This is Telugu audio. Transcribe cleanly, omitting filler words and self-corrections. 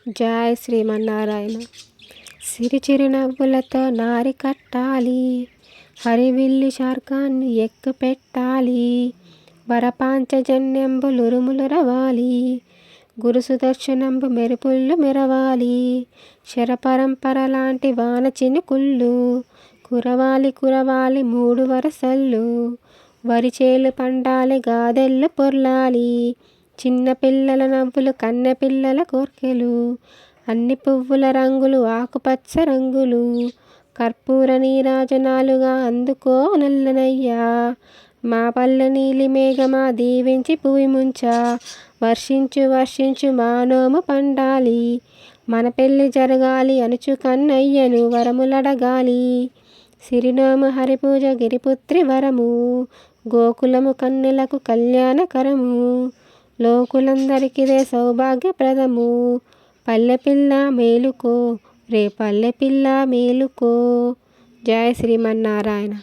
జయ శ్రీమన్నారాయణ. సిరి చిరునవ్వులతో నారి కట్టాలి, హరివిల్లి శార్కాన్ని ఎక్కు పెట్టాలి, వరపాంచజన్యంబులురుములురవాలి, గురు సుదర్శనంబు మెరుపుళ్ళు మెరవాలి, శరపరంపర లాంటి వాన చినుకుళ్ళు కురవాలి కురవాలి మూడు వరసళ్ళు, వరిచేలు పండాలి గాదెళ్ళు పొర్లాలి, చిన్న పిల్లల నవ్వులు కన్నె పిల్లల కోర్కెలు, అన్ని పువ్వుల రంగులు ఆకుపచ్చ రంగులు, కర్పూర నీరాజనాలుగా అందుకో నల్లనయ్యా, మా పల్లె నీలి మేఘమా దీవించి భూమి ముంచ, వర్షించు వర్షించు మానోము పండాలి, మన పెళ్ళి జరగాలి అనుచు కన్నయ్యను వరములడగాలి, సిరినోము హరిపూజ గిరిపుత్రి వరము, గోకులము కన్నులకు కళ్యాణకరము, లోకులందరికిదే సౌభాగ్యప్రదము, పల్లెపిల్ల మేలుకో రే పల్లెపిల్ల మేలుకో. జయ శ్రీమన్నారాయణ.